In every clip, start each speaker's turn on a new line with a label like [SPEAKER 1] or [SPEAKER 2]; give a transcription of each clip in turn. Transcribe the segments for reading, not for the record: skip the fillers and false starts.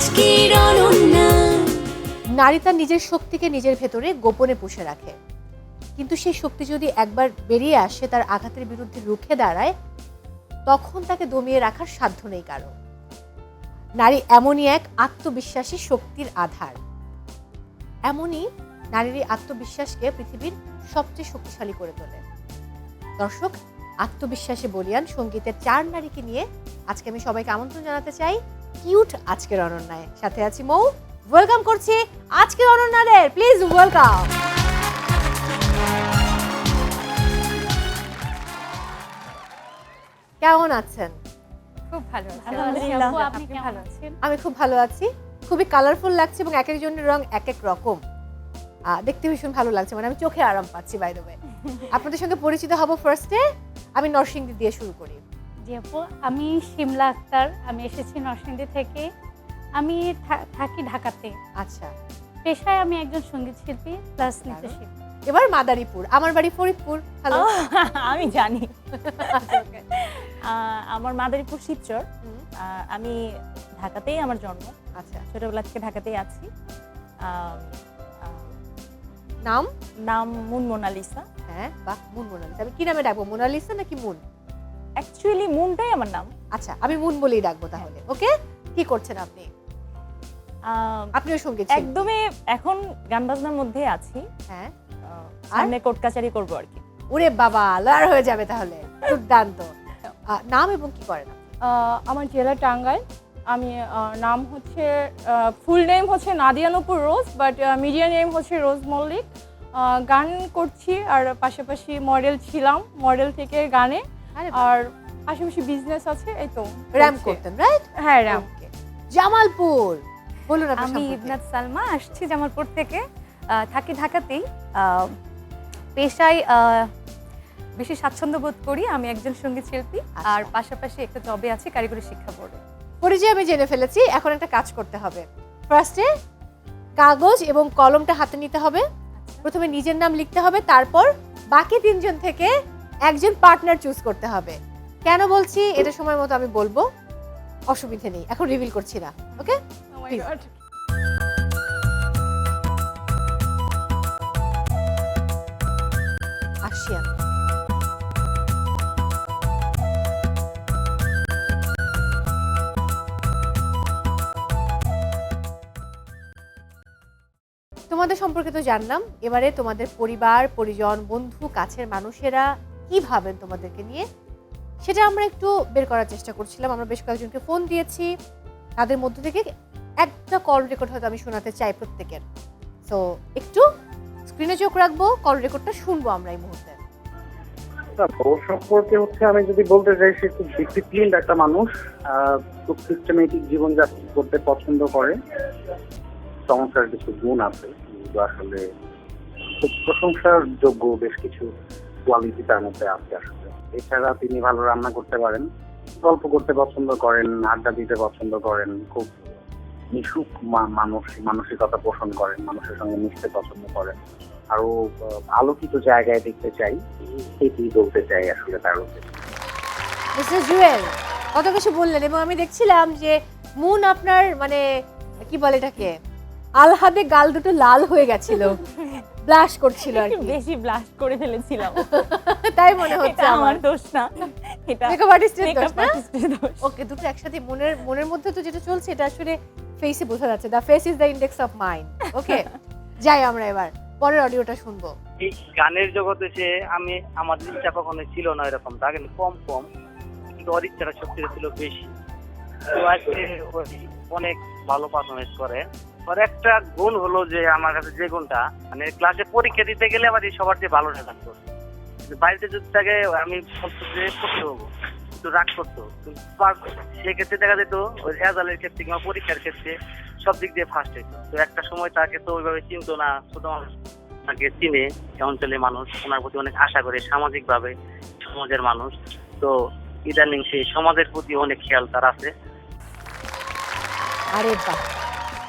[SPEAKER 1] আজকের অনন্যা।
[SPEAKER 2] নারী তার নিজের শক্তিকে নিজের ভেতরে গোপনে পুষে রাখে, কিন্তু সেই শক্তি যদি একবার বেরিয়ে আসে, তার আঘাতের বিরুদ্ধে রুখে দাঁড়ায়, তখন তাকে দমিয়ে রাখার সাধ্য নেই কারো। নারী এমনই এক আত্মবিশ্বাসী শক্তির আধার। এমনই নারীর এই আত্মবিশ্বাসকে পৃথিবীর সবচেয়ে শক্তিশালী করে তোলে। দর্শক, আত্মবিশ্বাসী বলিয়ান সঙ্গীতের 4 নারীকে নিয়ে আজকে আমি সবাইকে আমন্ত্রণ জানাতে চাই কিউট আজকের অনন্যায়। সাথে আছি মৌ। ওয়েলকাম করছি আজকের অনন্যাদের, প্লিজ ওয়েলকাম। কেমন আছেন?
[SPEAKER 3] খুব ভালো আছি।
[SPEAKER 4] আলহামদুলিল্লাহ।
[SPEAKER 3] আপনি কেমন
[SPEAKER 4] ভালো
[SPEAKER 3] আছেন?
[SPEAKER 2] আমি খুব ভালো আছি। খুবই কালারফুল লাগছে এবং এক একজনের রং এক এক রকম। দেখতে ভীষণ ভালো লাগছে, মানে আমি চোখে আরাম পাচ্ছি। বাই দ্য ওয়ে, আপনাদের সঙ্গে পরিচিত হব। ফার্স্টে আমি নরসিংদী দিয়ে শুরু করি।
[SPEAKER 3] জি আপু, আমি শিমলা আক্তার। আমি এসেছি নরসিংদী থেকে। আমি থাকি ঢাকাতে।
[SPEAKER 2] আচ্ছা,
[SPEAKER 3] পেশায় আমি একজন সঙ্গীত শিল্পী প্লাস নৃত্যশিল্পী।
[SPEAKER 2] এবার মাদারীপুর, আমার বাড়ি ফরিদপুর। হ্যালো।
[SPEAKER 4] আমি জানি। আমার মাদারীপুর শিবচর। আমি ঢাকাতেই আমার জন্ম।
[SPEAKER 2] আচ্ছা,
[SPEAKER 4] ছোটবেলা থেকে ঢাকাতেই আছি।
[SPEAKER 2] নাম?
[SPEAKER 4] নাম মুন মোনালিসা।
[SPEAKER 2] হ্যাঁ, বাহ, মুন মোনালিসা। আমি কি নামে ডাকবো, মোনালিসা নাকি মুন?
[SPEAKER 4] অ্যাকচুয়ালি মুনটাই আমার নাম।
[SPEAKER 2] আচ্ছা, আমি মুন বলেই ডাকবো তাহলে। ওকে, কি করছেন আপনি? আপনিও সঙ্গীত শিল্পী?
[SPEAKER 4] একদমই এখন গান বাজনার মধ্যে আছি।
[SPEAKER 2] হ্যাঁ।
[SPEAKER 4] সামনে কোর্ট কাচারি করবো আর কি।
[SPEAKER 2] ওরে বাবা, লয়ার হয়ে যাবে তাহলে। দুর্দান্ত। নাম এবং কি করেন আপনি?
[SPEAKER 5] আমার জেলা টাঙ্গাইল। আমি নাম হচ্ছে, ফুল নেম হচ্ছে নাদিয়া নূপুর রোজ, বাট মিডিয়া নেম হচ্ছে রোজ মল্লিক। গান করছি আর পাশাপাশি মডেল ছিলাম, মডেল থেকে গানে।
[SPEAKER 2] আরে
[SPEAKER 5] আর পাশাপাশি বিজনেস আছে, এই তো।
[SPEAKER 2] র‍্যাম্প করতেন, রাইট?
[SPEAKER 5] হ্যাঁ, র‍্যাম্প।
[SPEAKER 2] জামালপুর, বলুন আপনার
[SPEAKER 6] আমি
[SPEAKER 2] সম্পর্কে।
[SPEAKER 6] ইবনাত সালমা, আসছি জামালপুর থেকে। থাকি ঢাকাতেই। পেশায় বেশি স্বাচ্ছন্দ্য বোধ করি। আমি একজন সঙ্গীত শিল্পী।
[SPEAKER 2] আচ্ছা।
[SPEAKER 6] আর পাশাপাশি একটা জবে আছি কারিগরি শিক্ষা বোর্ডে।
[SPEAKER 2] পরিচয় আমি জেনে ফেলেছি, এখন একটা কাজ করতে হবে। ফার্স্টে কাগজ এবং কলমটা হাতে নিতে হবে। প্রথমে নিজের নাম লিখতে হবে, তারপর বাকি 3 জন থেকে একজন পার্টনার চুজ করতে হবে। কেন বলছি এটা সময় মতো আমি বলবো, অসুবিধা নেই, এখন রিভিল করছি না। ওকে,
[SPEAKER 5] Oh my
[SPEAKER 2] Please.
[SPEAKER 5] God.
[SPEAKER 2] আসছি আমি। তোমাদের সম্পর্কে তো জানলাম, এবারে তোমাদের পরিবার, পরিজন, বন্ধু, কাছের মানুষেরা কি ভাবেন তোমাদেরকে নিয়ে, সেটা আমরা একটু বের করার চেষ্টা করছিলাম। আমরা বেশ কয়েকজনকে ফোন দিয়েছি, তাদের মধ্য থেকে একটা কল রেকর্ড হয়তো আমি শোনাতে চাই প্রত্যেকের। সো একটু স্ক্রিনে চোখ রাখবো, কল রেকর্ডটা শুনবো আমরা এই মুহূর্তে।
[SPEAKER 7] ওর সম্পর্কে হচ্ছে আমি যদি বলতে চাই, সে খুব ডিসিপ্লিন একটা মানুষ, খুব সিস্টেমেটিক জীবনযাপন করতে পছন্দ করে। চমৎকার কিছু গুণ আছে, যেগুলো আসলে খুব প্রশংসার যোগ্য বেশ কিছু কোয়ালিটি তার মধ্যে আছে আসলে। এছাড়া তিনি ভালো রান্না করতে পারেন, গল্প করতে পছন্দ করেন, আড্ডা দিতে পছন্দ করেন, খুব মিশুক মানসিকতা পোষণ করেন, মানুষের সঙ্গে মিশতে পছন্দ করেন, আরো আলোকিত জায়গায় দেখতে চাই, এটি বলতে চাই আসলে তার উদ্দেশ্যে।
[SPEAKER 2] মিস্টার জুয়েল কত কিছু বললেন, এবং আমি দেখছিলাম যে মুন আপনার মানে কি বলে এটাকে, আলহাদে গাল দুটো লাল হয়ে গেছিল, ব্লাশ করছিল আর কি।
[SPEAKER 4] বেশি ব্লাস্ট করে ফেলেছিলাম।
[SPEAKER 2] তাই মনে হচ্ছে
[SPEAKER 4] এটা
[SPEAKER 2] আমার।
[SPEAKER 4] আমার দোষ না, এটা
[SPEAKER 2] মেকআপ আর্টিস্টের দোষ
[SPEAKER 4] মেকআপ
[SPEAKER 2] না?
[SPEAKER 4] আর্টিস্টের দোষ।
[SPEAKER 2] ওকে, দুটো একসাথে মনের মধ্যে তো যেটা চলছে এটা আসলে ফেসে বোঝা যাচ্ছে। The face is the index of mind. Okay, যাই আমরা এবার পরের অডিওটা শুনবো।
[SPEAKER 8] এই গানের জগতে যে আমার ইচ্ছা কখনো ছিল না এরকম, তা কিন্তু কম কিন্তু ওর ইচ্ছাটা সত্যি ছিল বেশি। তো আজকে অনেক ভালো পারফরমেন্স করে। ওর একটা গুণ হলো যে আমার কাছে যে গুণটা, মানে ক্লাসে পরীক্ষা দিতে গেলে আবার সবার চেয়ে ভালো রেজাল্ট করতো। বাড়িতে যদি থাকে আমি বলতো যে পড়তে হবো, একটু রাগ করতো, সেক্ষেত্রে দেখা যেত ওই রেজাল্টের ক্ষেত্রে কিংবা পরীক্ষার ক্ষেত্রে সব দিক দিয়ে ফার্স্ট হইতো। তো একটা সময় তাকে তো ওইভাবে চিনতো না, ছোট মানুষ তাকে চিনে, অঞ্চলের মানুষ ওনার প্রতি অনেক আশা করে, সামাজিক ভাবে সমাজের মানুষ। তো ইদানিং সেই সমাজের প্রতি অনেক খেয়াল তার আছে।
[SPEAKER 2] আরে বাহ,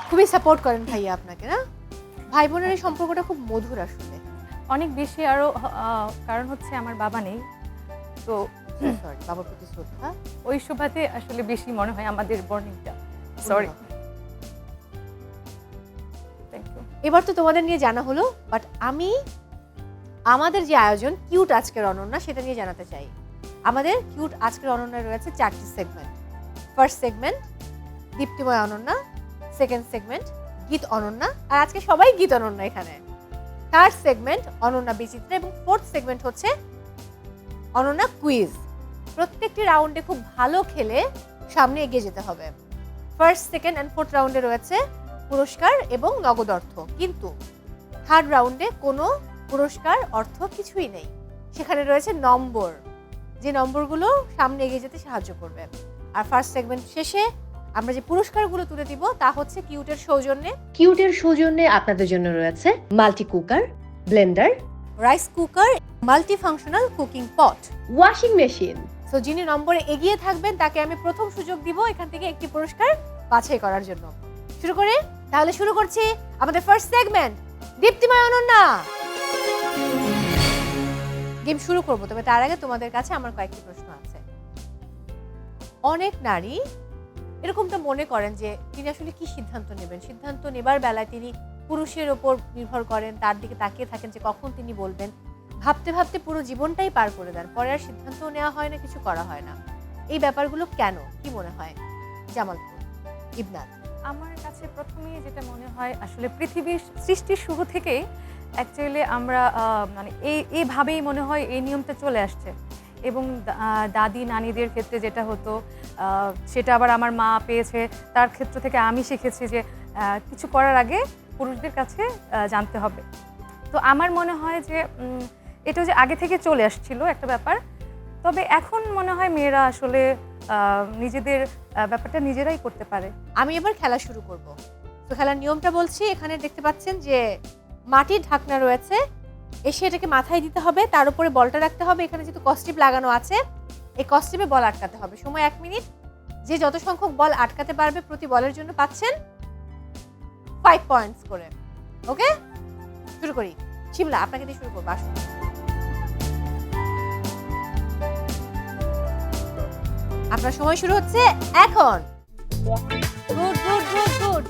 [SPEAKER 2] খুবই সাপোর্ট করেন ভাইয়া আপনাকে, না? ভাই বোনের এই সম্পর্কটা খুব মধুর আসলে।
[SPEAKER 6] অনেক বেশি আরো, কারণ হচ্ছে আমার বাবা নেই, তো
[SPEAKER 2] সরি, বাবার প্রতি শ্রদ্ধা।
[SPEAKER 6] ওই সুবাদে আসলে বেশি মনে হয় আমাদের বর্নিংটা। সরি।
[SPEAKER 2] এবার তো তোমাদের নিয়ে জানা হলো, বাট আমি আমাদের যে আয়োজন কিউট আজকের অনন্যা সেটা নিয়ে জানাতে চাই। আমাদের কিউট আজকের অনন্যায় রয়েছে 4টি segment. First segment দীপ্তিময় Ananya, second segment গীত অনন্যা, আর আজকে সবাই গীত অনন্যা এখানে। থার্ড সেগমেন্ট অনন্যা বিচিত্রা এবং ফোর্থ সেগমেন্ট হচ্ছে অনন্যা কুইজ। প্রত্যেকটি রাউন্ডে খুব ভালো খেলে সামনে এগিয়ে যেতে হবে। ফার্স্ট, সেকেন্ড অ্যান্ড ফোর্থ রাউন্ডে রয়েছে পুরস্কার এবং নগদ অর্থ, কিন্তু থার্ড রাউন্ডে কোনো পুরস্কার অর্থ কিছুই নেই। সেখানে রয়েছে নম্বর, যে নম্বরগুলো সামনে এগিয়ে যেতে সাহায্য করবে। আর ফার্স্ট সেগমেন্ট শেষে আমরা যে পুরস্কারগুলো তুলে দিব তা হচ্ছে কিউটের সৌজন্যে।
[SPEAKER 1] কিউটের সৌজন্যে আপনাদের জন্য রয়েছে multi cooker, Blender,
[SPEAKER 2] rice cooker, multi functional cooking পট,
[SPEAKER 1] ওয়াশিং মেশিন।
[SPEAKER 2] সো যিনি নম্বরে এগিয়ে থাকবেন তাকে আমি প্রথম সুযোগ দিব এখান থেকে একটি পুরস্কার বাছাই করার জন্য। শুরু করে তাহলে শুরু করছি আমাদের ফার্স্ট সেগমেন্ট দীপ্তিময় অনন্যা। গেম শুরু করব, তবে তার আগে তোমাদের কাছে আমার কয়েকটি প্রশ্ন আছে। অনেক নারী এরকমটা মনে করেন যে তিনি আসলে কি সিদ্ধান্ত নেবেন, সিদ্ধান্ত নেবার বেলায় তিনি পুরুষের ওপর নির্ভর করেন, তার দিকে তাকিয়ে থাকেন যে কখন তিনি বলবেন। ভাবতে ভাবতে পুরো জীবনটাই পার করে দেন, পরে আর সিদ্ধান্ত নেওয়া হয় না, কিছু করা হয় না। এই ব্যাপারগুলো কেন, কি মনে হয়? জামালপুর, ইবনাত।
[SPEAKER 6] আমার কাছে প্রথমেই যেটা মনে হয়, আসলে পৃথিবীর সৃষ্টির শুরু থেকেই অ্যাকচুয়ালি আমরা মানে এইভাবেই মনে হয় এই নিয়মটা চলে আসছে। এবং দাদি নানিদের ক্ষেত্রে যেটা হতো সেটা আবার আমার মা পেয়েছে, তার ক্ষেত্র থেকে আমি শিখেছি যে কিছু করার আগে পুরুষদের কাছে জানতে হবে। তো আমার মনে হয় যে এটা যে আগে থেকে চলে আসছিল একটা ব্যাপার, তবে এখন মনে হয় মেয়েরা আসলে নিজেদের ব্যাপারটা নিজেরাই করতে পারে।
[SPEAKER 2] আমি এবার খেলা শুরু করব। তো খেলার নিয়মটা বলছি। এখানে দেখতে পাচ্ছেন যে মাটির ঢাকনা রয়েছে, এসে এটাকে মাথায় দিতে হবে, তার উপরে বলটা রাখতে হবে। এখানে যেহেতু কস্টিপ লাগানো আছে, এই কস্টিপে বল আটকাতে হবে। সময় 1 মিনিট। যে যত সংখ্যক বল আটকাতে পারবে প্রতি বলের জন্য পাচ্ছেন 5 পয়েন্টস করে। ওকে, শুরু করি। শিমলা, আপনাকে দিয়ে শুরু করবো, আসুন। আপনার সময় শুরু হচ্ছে এখন। Good good good good.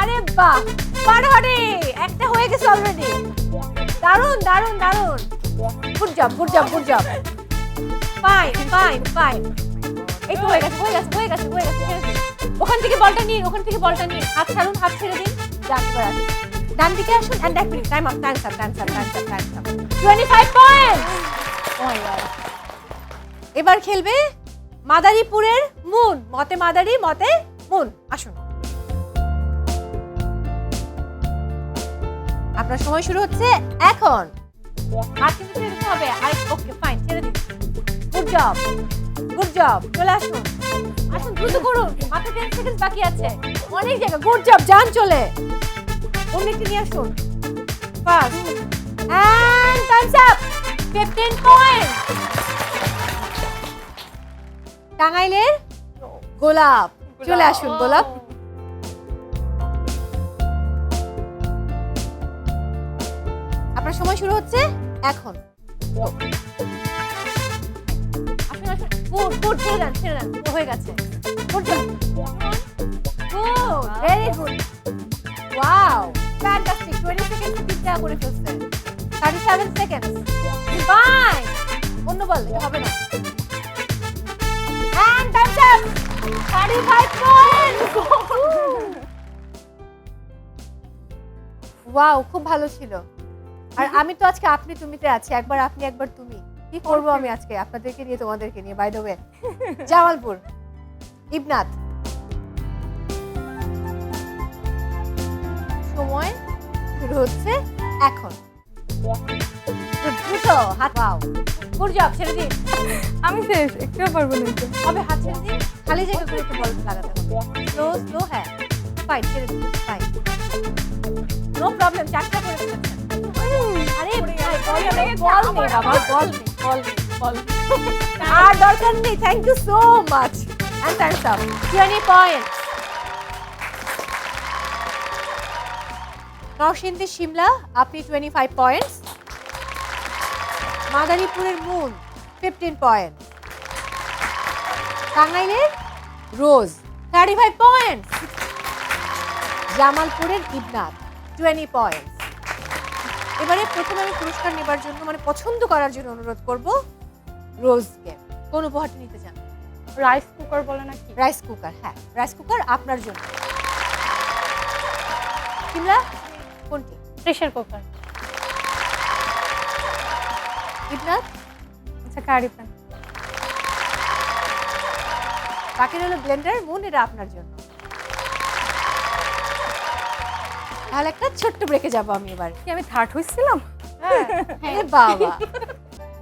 [SPEAKER 2] আরে বাহ, পারহাড়ে একটা হয়ে গেছে অলরেডি। দারুন দারুন দারুন। Good job good job good job. Fine fine fine. এই তো হয়ে গেছে হয়ে গেছে হয়ে গেছে হয়ে গেছে। ওখান থেকে বলটা নিন, ওখান থেকে বলটা নিন। হাত ছাড়ুন, হাত ছেড়ে দিন। যান এবার আসুন, ডান দিকে আসুন। And 1 minute time up, time up, time up, time up, time up. 25 point. Oh my god. এবার খেলবে মাদারীপুরের মুন। মতে মাদারি, মতে মুন। আসুন, আপনার সময় শুরু হচ্ছে এখন। আর কিন্তু ছেড়ে দিতে হবে। ওকে ফাইন, ছেড়ে দিন। Good job good job. চলে আসুন, আসুন দ্রুত করুন, মাত্র 10 সেকেন্ড বাকি আছে, অনেক জায়গা। গুড জব, যান চলে। অন্যটি নিয়ে আসুন। Fast and times up. 15 point. টাঙ্গাইলের গোলাপ, চলে আসুন গোলাপ। আপনার সময় শুরু হচ্ছে এখন। আসুন আসুন। গুড গুড, ছেড়ে দেন ছেড়ে দেন, হয়ে গেছে। Good job, good, very good, wow, fantastic. 20 second তিনটা করে ফেলছে। 37 সেকেন্ড। ফাইন, অন্য বল, এটা হবে না। And time's up. 35 points. Wow, খুব ভালো ছিল। আর আমি তো আজকে আপনি তুমিতে আছি, একবার আপনি একবার তুমি। কি করব আমি আজকে আপনাদেরকে নিয়ে, তোমাদেরকে নিয়ে। By the way, Jamalpur, Ibnat. সময় শুরু হচ্ছে এখন। দ্রুত হাত। ওয়াও, গুড জব, ছেড়ে দিন।
[SPEAKER 5] আমি শেষ, একটু পারবো না তো।
[SPEAKER 2] হবে, হাত ছেড়ে দিন। খালি জায়গা করে একটু বল লাগাতে হবে। স্লো স্লো, হ্যাঁ ফাইন, ছেড়ে দিন। Fine, no problem. 4টা করে ফেলেছেন। আরে বল নেই বাবা, বল নেই, বল নেই, বল। আর দরকার নেই। Thank you so much. And times up. 20 point. Narsingdi Shimla, আপনি 25 পয়েন্টস। মাদারীপুরের মুন 15 পয়েন্ট। টাঙ্গাইলের রোজ 35 পয়েন্ট। জামালপুরের ইবনাত 20 পয়েন্টস। এবারে প্রথমে আমি পুরস্কার নেবার জন্য মানে পছন্দ করার জন্য অনুরোধ করব রোজকে। কোন উপহারটি নিতে চান?
[SPEAKER 5] রাইস কুকার বলে নাকি?
[SPEAKER 2] Rice cooker. হ্যাঁ, রাইস কুকার আপনার জন্য। শিমলা কোনটি?
[SPEAKER 3] Pressure cooker.
[SPEAKER 2] ইবনাত?
[SPEAKER 6] আচ্ছা, কারি প্যান।
[SPEAKER 2] বাকি রইল ব্লেন্ডার। মুন, এটা আপনার জন্য। তাহলে একটা ছোট্ট ব্রেকে যাবো আমি এবার।
[SPEAKER 6] কি আমি থার্ড হয়েছিলাম?
[SPEAKER 2] আরে বাবা,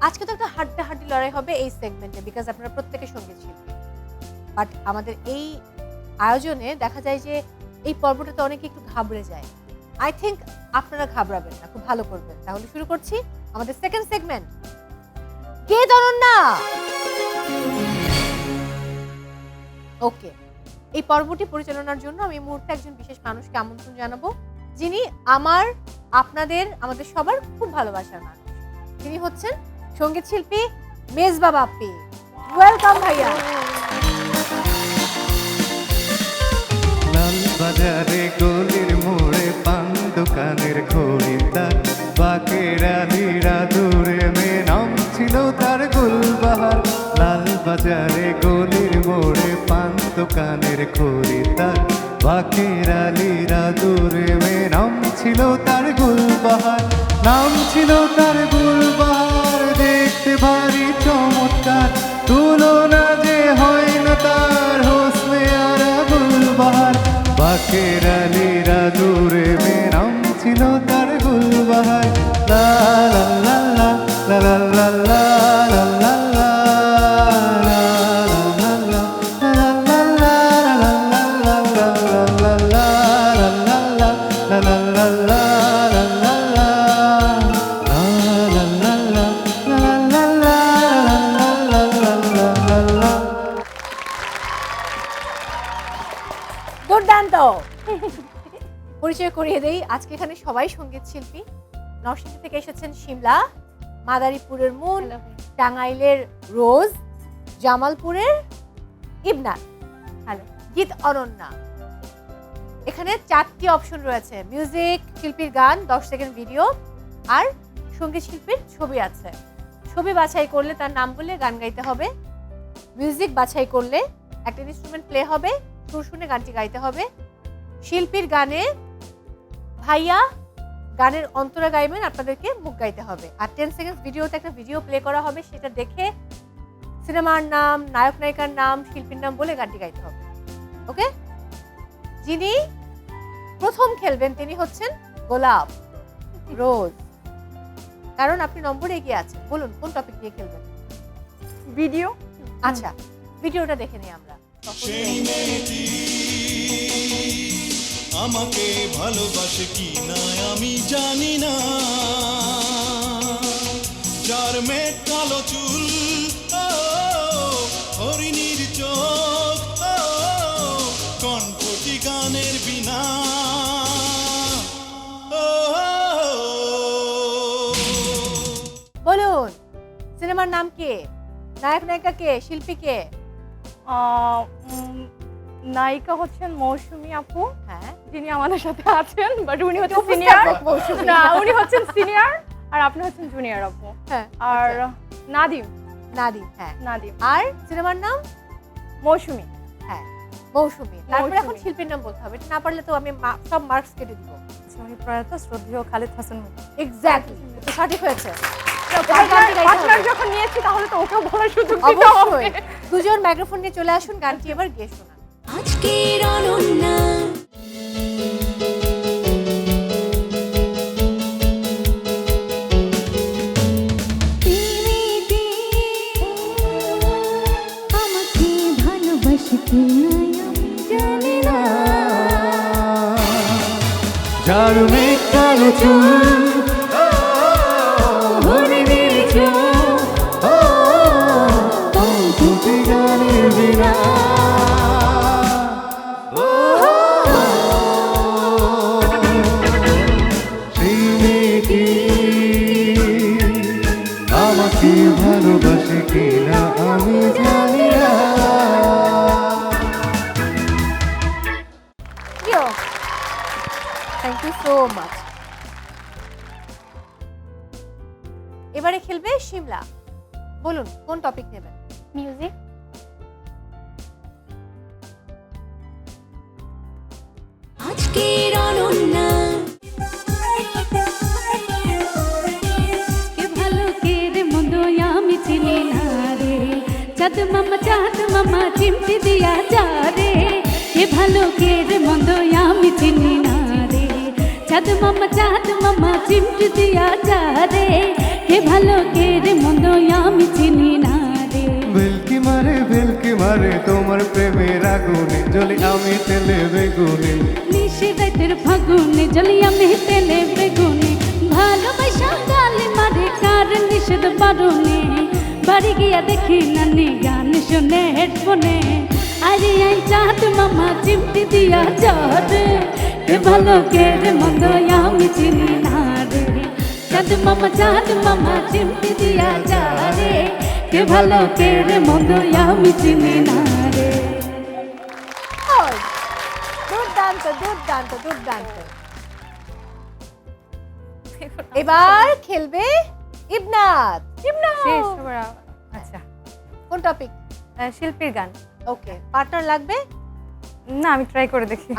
[SPEAKER 2] আজকে তো একটা হাড্ডাহাড্ডি লড়াই হবে এই সেগমেন্টে, বিকজ আপনারা প্রত্যেকে সঙ্গীত শিল্পী। বাট আমাদের এই আয়োজনে দেখা যায় যে এই পর্বটাতে অনেকে একটু ঘাবড়ে যায়। আই থিঙ্ক আপনারা ঘাবড়াবেন না, খুব ভালো করবেন। তাহলে শুরু করছি আমাদের সেকেন্ড সেগমেন্ট, কে অনন্যা। ওকে, এই পর্বটি পরিচালনার জন্য আমি এই মুহূর্তে একজন বিশেষ মানুষকে আমন্ত্রণ জানাবো, যিনি আমাদের সবার খুব ভালোবাসার মানুষ। তিনি হচ্ছেন সঙ্গীত শিল্পী মেজবা বাপ্পি। ওয়েলকাম ভাইয়া।
[SPEAKER 9] লাল বাজারে গলির মোড়ে পান দোকানের খরিদ্দার, বাকের আলীরা দূরে মেয়ে নাম ছিল তার গুলবাহার। লাল বাজারে গলির মোড়ে পান দোকানের খরিদ্দার, বাকের আলীরা দূরে মেয়ে নাম ছিল তার গুলবাহার। নাম ছিল তার গুলবাহার, দেখতে ভারী চমৎকার, তুলনা যে হয় না তার হোসনে আরা গুলবাহার। বাকের আলীরা দূরে মেয়ে নাম ছিল তার গুলবাহার। লা লা লা লা লা লা লা লা লা লা।
[SPEAKER 2] দুর্দান্ত। পরিচয় করিয়ে দেই, আজকে এখানে সবাই সঙ্গীত শিল্পী। নরসিংদী থেকে এসেছেন শিমলা, মাদারীপুরের মুন, টাঙ্গাইলের রোজ, জামালপুরের ইবনাত, হ্যালো, গীত অনন্যা। এখানে 4টি অপশন রয়েছে, মিউজিক, শিল্পীর গান, 10 সেকেন্ড ভিডিও, আর সঙ্গীত শিল্পীর ছবি আছে। ছবি বাছাই করলে তার নাম বলে গান গাইতে হবে। মিউজিক বাছাই করলে একটা ইনস্ট্রুমেন্ট প্লে হবে, সুর শুনে গানটি গাইতে হবে। শিল্পীর গানে ভাইয়া গানের অন্তরা গাইবেন, আপনাদেরকে মুখ গাইতে হবে। আর 10 সেকেন্ড ভিডিওতে একটা ভিডিও প্লে করা হবে, সেটা দেখে সিনেমার নাম, নায়ক নায়িকার নাম, শিল্পীর নাম বলে গানটি গাইতে হবে। ওকে, যিনি প্রথম খেলবেন তিনি হচ্ছেন গোলাপ রোজ, কারণ আপনি নম্বরে এগিয়ে আছেন। বলুন কোন টপিক নিয়ে খেলবেন?
[SPEAKER 5] ভিডিও।
[SPEAKER 2] আচ্ছা, ভিডিওটা দেখে নিই আমরা।
[SPEAKER 10] সেই মেয়েটি আমাকে ভালোবাসে কি না আমি জানি না, যার মেঘ কালো চুল, হরিণীর চোখ, কণ্ঠটি গানের বিনা।
[SPEAKER 2] বলুন সিনেমার নাম কি, নায়ক নায়িকা কে, শিল্পী কে?
[SPEAKER 5] নায়িকা হচ্ছেন মৌসুমী আপু,
[SPEAKER 2] হ্যাঁ,
[SPEAKER 5] যিনি আমাদের সাথে আছেন, বাট উনি হচ্ছেন সিনিয়র। না, উনি হচ্ছেন সিনিয়র আর আপনি হচ্ছেন জুনিয়র আপু।
[SPEAKER 2] হ্যাঁ,
[SPEAKER 5] আর নাদিম।
[SPEAKER 2] নাদিম, হ্যাঁ
[SPEAKER 5] নাদিম।
[SPEAKER 2] আর সিনেমার নাম
[SPEAKER 5] মৌসুমী।
[SPEAKER 2] হ্যাঁ, মৌসুমী। তারপরে এখন
[SPEAKER 5] মৌসুমী।
[SPEAKER 2] শিল্পীর নাম বলতে হবে, এটা না পারলে তো আমি সব মার্কস কেটে দিব।
[SPEAKER 6] উনি প্রয়াত শ্রদ্ধেয় খালিদ হাসান।
[SPEAKER 2] এক্স্যাক্টলি, তো সঠিক হয়েছে।
[SPEAKER 5] পার্টনার যখন নিয়েছি তাহলে তো ওকেও বলার সুযোগ দিতে হবে।
[SPEAKER 2] অবশ্যই, দুজন মাইক্রোফোন নিয়ে চলে আসুন, গানটি এবার গেয়ে শোনান।
[SPEAKER 11] আজকের অনন্যা। আমাকে ভালোবাসে কি জানি না,
[SPEAKER 9] যার মেঘ কালো চুল, হরিণীর চোখ, কণ্ঠটি গানের বিনা। সেই মেয়েটি আমাকে ভালোবাসে কিনা আমি জানি না।
[SPEAKER 2] Thank you so much. এবারে খেলবে শিমলা। বলুন কোন টপিক নেবেন?
[SPEAKER 3] মিউজিক।
[SPEAKER 11] আজকের অনন্যা কে ভালো কে রে মন্দ আমি চিনি না রে, চাঁদ মামা চিমটি দিয়া যা রে, কে ভালো কে রে মন্দ আমি চিনি না রে, চাঁদ মামা চিমটি দিয়া যা রে, কে ভালো কে রে মন্দ আমি চিনি না রে।
[SPEAKER 9] ভেলকি মারে তোমার প্রেমের আগুনে জ্বলি আমি তেলে বেগুনে,
[SPEAKER 11] নিশে রাতের ফাগুনে জ্বলি আমি তেলে বেগুনে, ভালোবাসা গালে মারে কার নিষেধ বারণে, বাড়ি গিয়া দেখি নানি গান শুনে হেডফোনে, আরে আই চাঁদ মামা চিমটি দিয়া যা রে, কে ভালো কে রে মন্দ আমি চিনি না রে, চাঁদ মামা চিমটি দিয়া যা রে, কে ভালো কে রে মন্দ আমি চিনি না রে।
[SPEAKER 2] দুর্দান্ত দুর্দান্ত দুর্দান্ত। এবার খেলবে ইবনাত।
[SPEAKER 6] শেষ ওরা। আচ্ছা,
[SPEAKER 2] কোন টপিক?
[SPEAKER 6] শিল্পীর গান।
[SPEAKER 2] ওকে, পার্টনার লাগবে?
[SPEAKER 6] না, আমি ট্রাই করে দেখি।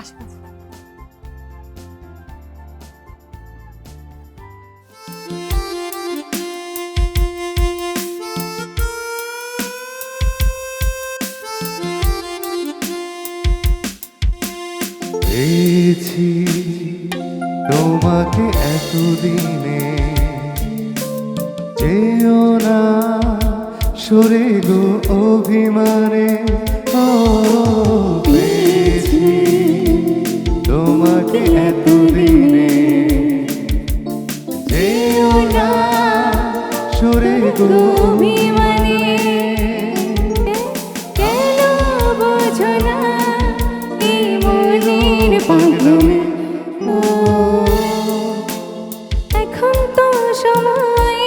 [SPEAKER 9] পেয়েছি তোমাকে এতদিনে, যেও না সরে গো অভিমানে, ও পেয়েছি তোমাকে এতদিনে, যেও না সরে গো
[SPEAKER 11] অভিমানে, কেন বোঝো না এই মনের পাগলে, এখন তো সময়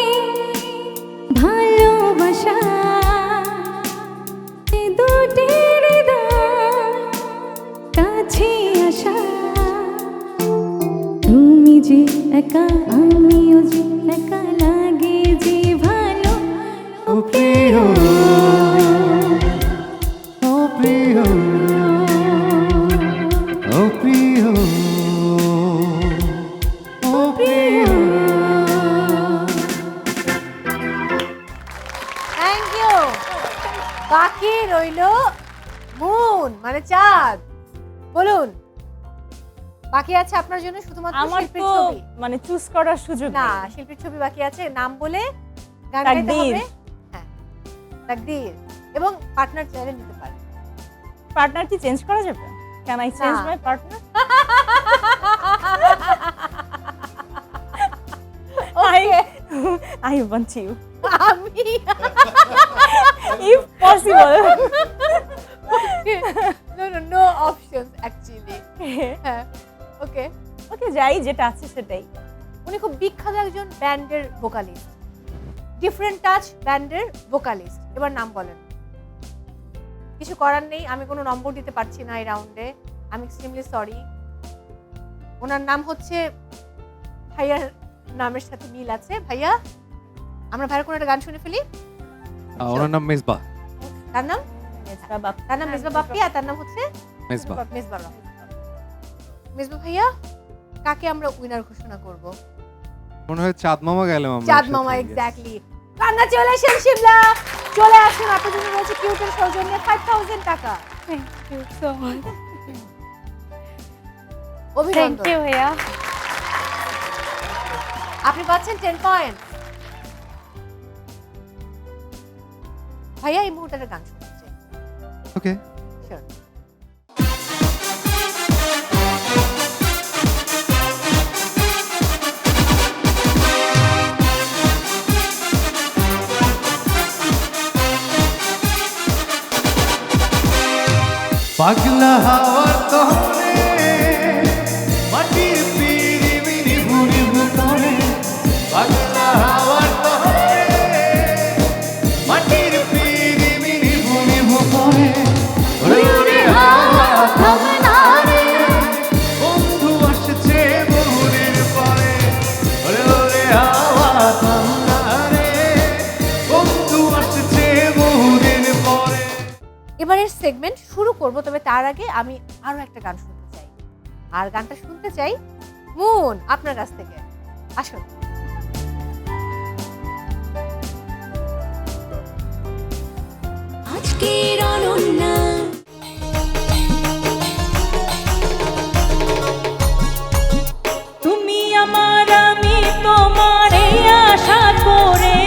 [SPEAKER 11] ভালোবাসা, এ দুটি হৃদয় কাছে আসা, তুমি যে একা আমিও যে একা, লাগে যে ভালো
[SPEAKER 9] ও প্রিয়, ও প্রিয়, ও প্রিয়, ও প্রিয়।
[SPEAKER 2] Thank you. বাকি রইলো মুন মানে চাঁদ। বলুন, বাকি আছে আপনার জন্য শুধুমাত্র
[SPEAKER 4] আমার
[SPEAKER 2] শিল্পীর
[SPEAKER 4] তো
[SPEAKER 2] ছবি।
[SPEAKER 4] মানে চুজ করার সুযোগ
[SPEAKER 2] না,
[SPEAKER 4] নেই।
[SPEAKER 2] শিল্পীর ছবি বাকি আছে। নাম বলে গান গাইতে
[SPEAKER 4] তাকদীর।
[SPEAKER 2] হবে। হ্যাঁ, তাকদীর। এবং পার্টনার চাইলে নিতে পারে।
[SPEAKER 4] পার্টনার কি চেঞ্জ করা যাবে? ক্যান আই চেঞ্জ
[SPEAKER 2] না।
[SPEAKER 4] My partner? I want you.
[SPEAKER 2] আমি
[SPEAKER 4] If possible.
[SPEAKER 2] no options actually. হ্যাঁ, ওকে।
[SPEAKER 4] ওকে, যাই যেটা আছে সেটাই।
[SPEAKER 2] উনি খুব বিখ্যাত একজন ব্যান্ডের ভোকালিস্ট, ডিফারেন্ট টাচ ব্যান্ডের ভোকালিস্ট। এবার নাম বলেন। কিছু করার নেই, আমি কোনো নম্বর দিতে পারছি না এই রাউন্ডে, আমি এক্সট্রিমলি সরি। ওনার নাম হচ্ছে, ভাইয়ার নামের সাথে মিল আছে। ভাইয়া, আমরা ভাইয়ের কোনো একটা গান শুনে ফেলি।
[SPEAKER 12] ওনার নাম মেজবা।
[SPEAKER 2] তার নাম
[SPEAKER 4] মেজবা বাপ্পি।
[SPEAKER 2] তার নাম মেজবা বাপ্পি, আর তার নাম হচ্ছে
[SPEAKER 12] মেজবা।
[SPEAKER 2] মেজবা রহমান। মেজবা ভাইয়া, কাকে আমরা উইনার ঘোষণা করব?
[SPEAKER 12] মনে হয় চাঁদ মামা গেলাম আমরা।
[SPEAKER 2] চাঁদ মামা, এক্স্যাক্টলি। কংগ্রাচুলেশন শিমলা, চলে আসুন, আপনার জন্য রয়েছে কিউটের সৌজন্যে 5000 টাকা।
[SPEAKER 3] Thank you so much. Thank
[SPEAKER 2] অভিনন্দন।
[SPEAKER 3] ইউ ভাইয়া।
[SPEAKER 2] আপনি পাচ্ছেন 10 পয়েন্ট। ভাইয়া এই মুহূর্তে একটা গান শুনতে চাই।
[SPEAKER 12] ওকে।
[SPEAKER 2] শিওর।
[SPEAKER 9] পাগলা হাওয়ার তরে মাটির পিরিমিনি ভুরি ভুতরে, পাগলা হাওয়ার তরে মাটির পিরিমিনি ভুরি ভুতরে, ওরে ওরে হাওয়া থামে না রে, বন্ধু আসছে
[SPEAKER 2] সেগমেন্ট শুরু করব, তবে তার আগে আমি আরো একটা গান শুনতে চাই। আর গানটা শুনতে চাই মুন আপনার কাছ থেকে। আসুন।
[SPEAKER 11] আজকের অনন্যা
[SPEAKER 13] তুমি আমার আমি তোমার এই আশা করে,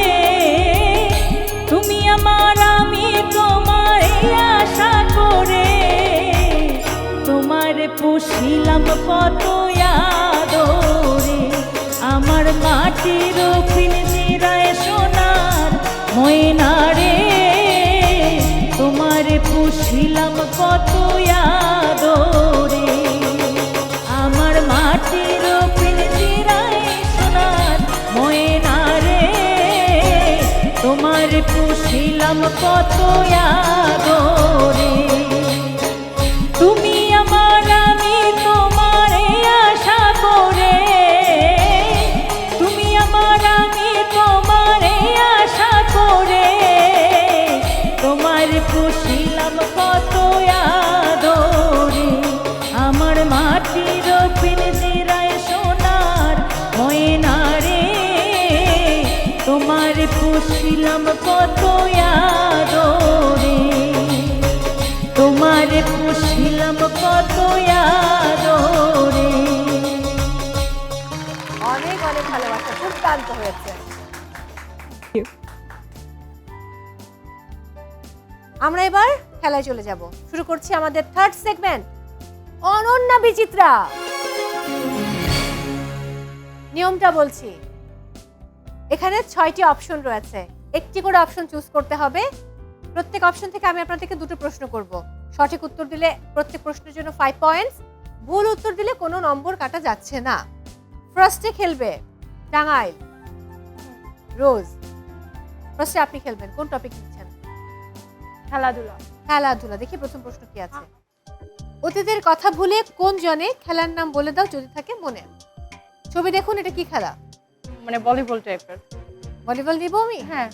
[SPEAKER 13] তুমি আমার আমি তোমার এই আশা করে, তোমার পুষিলাম কত আদরে, আমার মাটির পিঞ্জিরায় সোনার ময়না রে, তোমার পুষিলাম কত আদরে, আমার মাটির পিঞ্জিরায় সোনার ময়না রে, তোমার পুষিলাম কত আদরে, তুমি আমার আমি তোমার এই আশা করে, তুমি আমার আমি তোমার এই আশা করে, তোমার পুষিলাম কত আদরে, আমার মাটির পিঞ্জিরায় সোনার ময়না রে, তোমার পুষিলাম কত আদরে, তোমার পুষিলাম কত আদরে।
[SPEAKER 2] অনেক অনেক ভালোবাসা, দুর্দান্ত হয়েছে। আমরা এবার খেলায় চলে যাব। শুরু করছি আমাদের থার্ড সেগমেন্ট, অনন্যা বিচিত্রা। নিয়মটা বলছি, এখানে 6টি অপশন রয়েছে, একটি করে অপশন চুজ করতে হবে। প্রত্যেক অপশন থেকে আমি আপনাদেরকে দুটো প্রশ্ন করব। সঠিক উত্তর দিলে প্রত্যেক প্রশ্নের জন্য 5 পয়েন্টস, ভুল উত্তর দিলে কোনো নম্বর কাটা যাচ্ছে না। ফার্স্টে খেলবে টাঙ্গাইল, রোজ। ফার্স্টে আপনি খেলবেন, কোন টপিক নিচ্ছেন?
[SPEAKER 5] খেলাধুলা।
[SPEAKER 2] খেলাধুলা। দেখি প্রথম প্রশ্ন কি আছে। অতীতের কথা ভুলে কোন জনে খেলার নাম বলে দাও যদি থাকে মনে। ছবি দেখুন, এটা কি খেলা?
[SPEAKER 5] মানে ভলিবল টাইপের।
[SPEAKER 2] ভলিবল নিব আমি?
[SPEAKER 5] হ্যাঁ,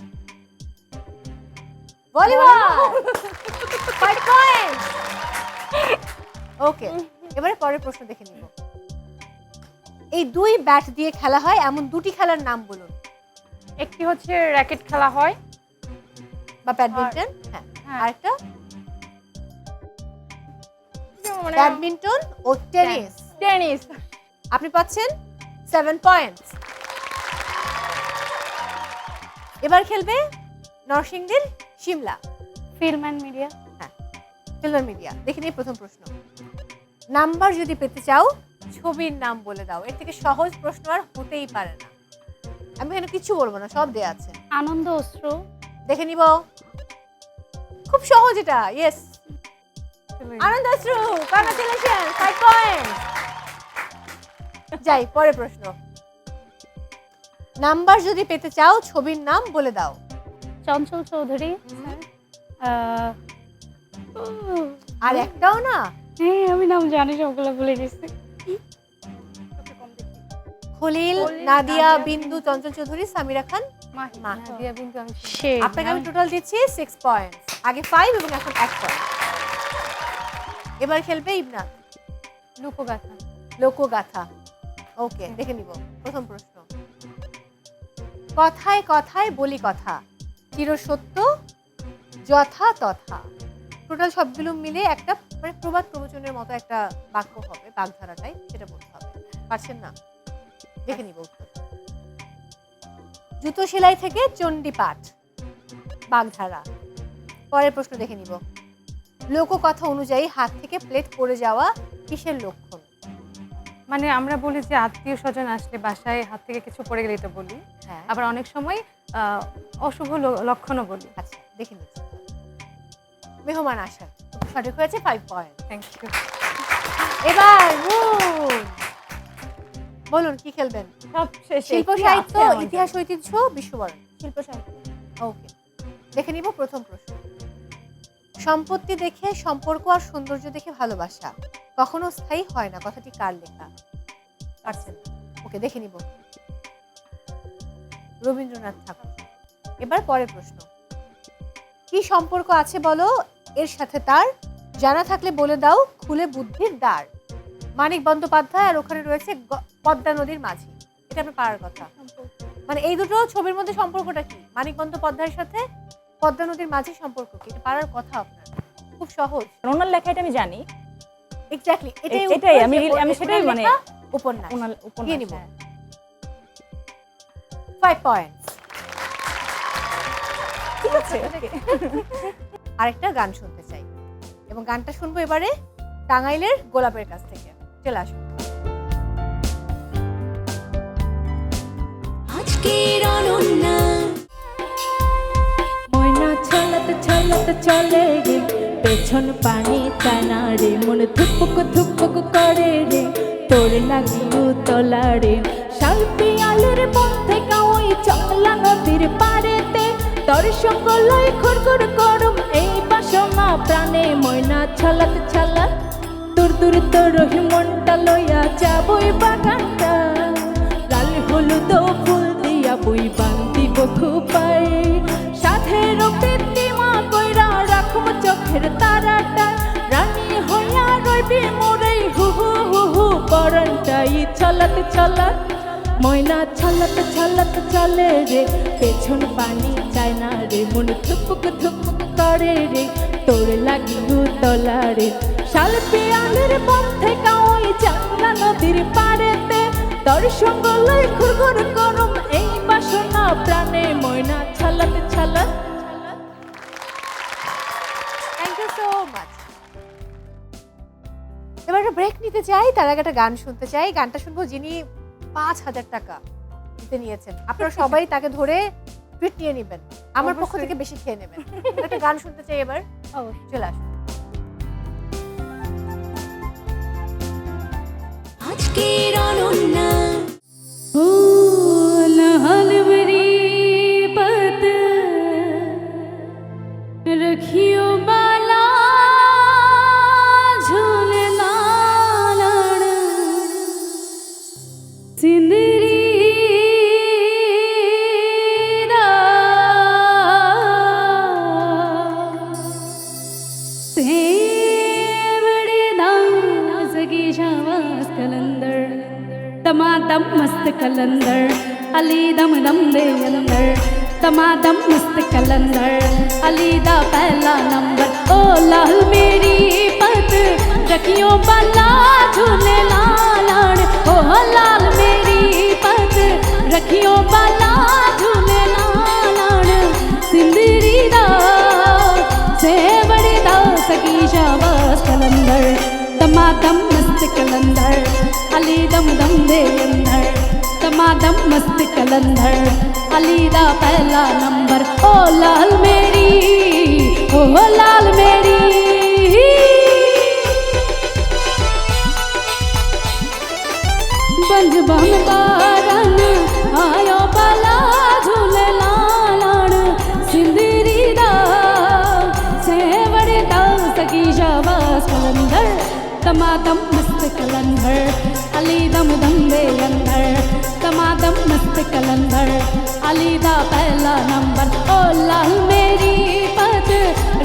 [SPEAKER 2] ভলিবল। 5 পয়েন্ট। ওকে, এবারে পরের প্রশ্ন দেখে নিব। এই 2 ব্যাট দিয়ে খেলা হয় এমন 2টি খেলার নাম বলুন।
[SPEAKER 5] একটি হচ্ছে র্যাকেট খেলা হয়
[SPEAKER 2] বা ব্যাডমিন্টন। হ্যাঁ, আরেকটা
[SPEAKER 5] মানে
[SPEAKER 2] ব্যাডমিন্টন ও টেনিস।
[SPEAKER 5] টেনিস।
[SPEAKER 2] আপনি পাচ্ছেন 7 পয়েন্টস। এবার খেলবে নরসিংদীর শিমলা।
[SPEAKER 3] Film and media.
[SPEAKER 2] হ্যাঁ, ফিল্ম অ্যান্ড মিডিয়া। দেখে নিই প্রথম প্রশ্ন। নাম্বার যদি পেতে চাও ছবির নাম বলে দাও। এর থেকে সহজ প্রশ্ন আর হতেই পারে না। আমি এখানে কিছু বলবো না, সব দেয়া আছে।
[SPEAKER 3] আনন্দ অশ্রু।
[SPEAKER 2] দেখে নিব, খুব সহজ এটা। ইয়েস, আনন্দ অশ্রু। Congratulation, 5 point. যাই পরের প্রশ্ন। নাম্বার যদি পেতে চাও ছবির নাম বলে দাও।
[SPEAKER 3] চঞ্চল চৌধুরী।
[SPEAKER 2] আর একটাও না?
[SPEAKER 3] হ্যাঁ, আমি নাম জানি, সবগুলো ভুলে গেছি।
[SPEAKER 2] খলিল, নাদিয়া, বিন্দু, চঞ্চল চৌধুরী, সামিরা খান, মাহি।
[SPEAKER 6] নাদিয়া বিন্দু। আমি
[SPEAKER 2] আপনাকে আমি টোটাল দিচ্ছি 6 পয়েন্ট। আগে 5 এবং এখন 1 পয়েন্ট। এবার খেলবে ইবনা।
[SPEAKER 6] লোকগাথা।
[SPEAKER 2] লোকগাথা। ওকে, দেখে নিব প্রথম প্রশ্ন। কথায় কথায় বলি কথা, চিরসত্য যথা তথা। টোটাল সবগুলো মিলে একটা মানে প্রবাদ প্রবচনের মতো একটা বাক্য হবে, বাগধারাটাই, সেটা বলতে হবে। পারছেন না? দেখে নিব উত্তর। জুতো সেলাই থেকে চণ্ডীপাঠ, বাগধারা। পরের প্রশ্ন দেখে নিব। লোককথা অনুযায়ী হাত থেকে প্লেট পড়ে যাওয়া কিসের লক্ষণ?
[SPEAKER 6] মানে আমরা বলি যে আত্মীয় স্বজন আসলে বাসায় হাত থেকে কিছু পড়ে গেলেই তো বলি।
[SPEAKER 2] হ্যাঁ,
[SPEAKER 6] আবার অনেক সময় অশুভ লক্ষণও বলি।
[SPEAKER 2] আচ্ছা, দেখে নিচ্ছি। মেহমান আসা সঠিক হয়েছে, 5 পয়েন্ট।
[SPEAKER 6] Thank you.
[SPEAKER 2] এবার বলুন কি খেলবেন? শিল্প সাহিত্য, ইতিহাস, ঐতিহ্য, বিশ্ববরণ। শিল্প সাহিত্য। ওকে, দেখে নিব প্রথম প্রশ্ন। সম্পত্তি দেখে সম্পর্ক আর সৌন্দর্য দেখে ভালোবাসা কখনো স্থায়ী হয় না, কথাটি কার লেখা? পারছেন? ওকে, দেখে নিব। রবীন্দ্রনাথ ঠাকুর। এবার পরের প্রশ্ন। কি সম্পর্ক আছে বলো এর সাথে তার জানা থাকলে বলে দাও খুলে বুদ্ধির দ্বার। মানিক বন্দ্যোপাধ্যায় আর ওখানে রয়েছে পদ্মা নদীর মাঝি। এটা আপনার পারার কথা। মানে এই দুটো ছবির মধ্যে সম্পর্কটা কি? মানিক বন্দ্যোপাধ্যায়ের সাথে পদ্মা নদীর মাঝি সম্পর্ক কি? এটা পারার কথা আপনার। খুব সহজ।
[SPEAKER 4] ওনার লেখা এটা আমি জানি।
[SPEAKER 2] এক্স্যাক্টলি
[SPEAKER 4] এটাই আমি সেটাই মানে
[SPEAKER 2] উপন্যাস।
[SPEAKER 4] ওনার উপন্যাস
[SPEAKER 2] নিব 5 পয়েন্টস।
[SPEAKER 4] ঠিক আছে।
[SPEAKER 2] আরেকটা গান শুনতে চাই এবং গানটা শুনবো এবারে টাঙ্গাইলের গোলাপের কাছ থেকে। চলে আসুন।
[SPEAKER 11] আজকের অনন্যা ময়না ছলতে ছলতে চলে রে, পেছন পানি টানা রে, মনে থুপুক থুপুক করে রে, তোর লাগিও তলা রে। শাল পিয়ালের বন থেকে ওই চকলা নদীর পাড়েতে, তোর সঙ্গ লই খুরখুর করুম এই বাসনা প্রাণে। ময়না ছলতে ছলত দূর দূর তোর মনটা লইয়া যাবই বাগানটা, লাল হলুদ ফুল দিয়া বই বান্দিব খুপাই, সাধের প্রীতিমা কইরা রাখুম চোখের তারাটা, রানী হইয়া রইবি মোরে হু হু হু হু পরনটাই। ছলত ছলত ময়না ছলত ছলত চলে রে, পেছন পানি চায় না রে, মন থুপুক থুপুক করে রে, তোর লাগিও তলা রে। শাল পিয়ালের বন থেকে ওই চাঙ্গা নদীর পাড়েতে, তোর সঙ্গ লই খুরখুর করুম এই বাসনা প্রাণে। ময়না ছলত ছলত।
[SPEAKER 2] Thank you so much. এবার একটা ব্রেক নিতে চাই, তার আগে একটা গান শুনতে চাই। গানটা শুনবো যিনি 5,000 টাকা দিতে নিয়েছেন। আপনারা সবাই তাকে ধরে ট্রিট নিয়ে নেবেন, আমার পক্ষ থেকে বেশি খেয়ে নেবেন। একটা গান শুনতে চাই এবার। চলে আসুন।
[SPEAKER 11] আজকের অনন্যা
[SPEAKER 14] ओ लाल बरी पत रखियो बाला झूले लालड़ सिंदरी तमादम मस्त कलंदर अली दम दम दे अंदर, तमादम मस्त कलंदर अली दा पहला नंबर। ओ लाल मेरी पत रखियो बाला झूले लालड़, ओ लाल मेरी पत रखियो बाला झूले लालड़, सिंदरी दा सेवड़ी दा सगी शाबाश कलंदर, तमादम मस्त कलंदर अली दम दम दे अंदर, तमादम मस्त कलंदर अली दा पहला नंबर। ओ लाल मेरी, ओ लाल मेरी बंजबन बारन आयो बाला झूले लालड़, सिंदरी दा सेवड़ी दा सगी शाबाश कलंदर, तमादम मस्त कलंदर अली दम दम दे अंदर, तमादम मस्त कलंदर अली दा पहला नंबर। ओ लाल मेरी पत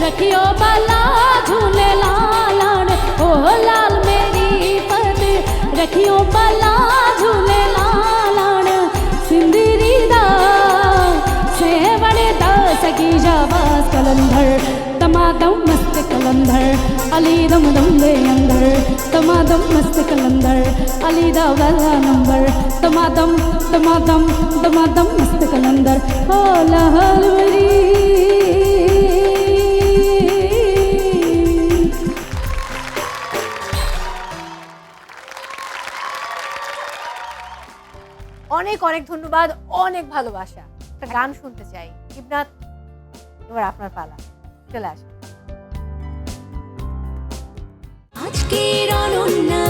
[SPEAKER 14] रखियो बाला झूले लालड़, ओ लाल मेरी पत रखियो बाला झूले लालड़, सिंदरी दा सेवड़े दा सगी शाबाश कलंदर, तमादम मस्त कलंदर अली दम दम दे अंदर, तमादम मस्त कलंदर अली दा वाला नंबर, तमादम तमादम तमादम मस्त कलंदर। ओ लाल बरी
[SPEAKER 2] অনেক অনেক ধন্যবাদ, অনেক ভালোবাসা। একটা গান শুনতে চাই। ইবনাত, এবার আপনার পালা। চলে আসুন।
[SPEAKER 11] আজকের অনন্যা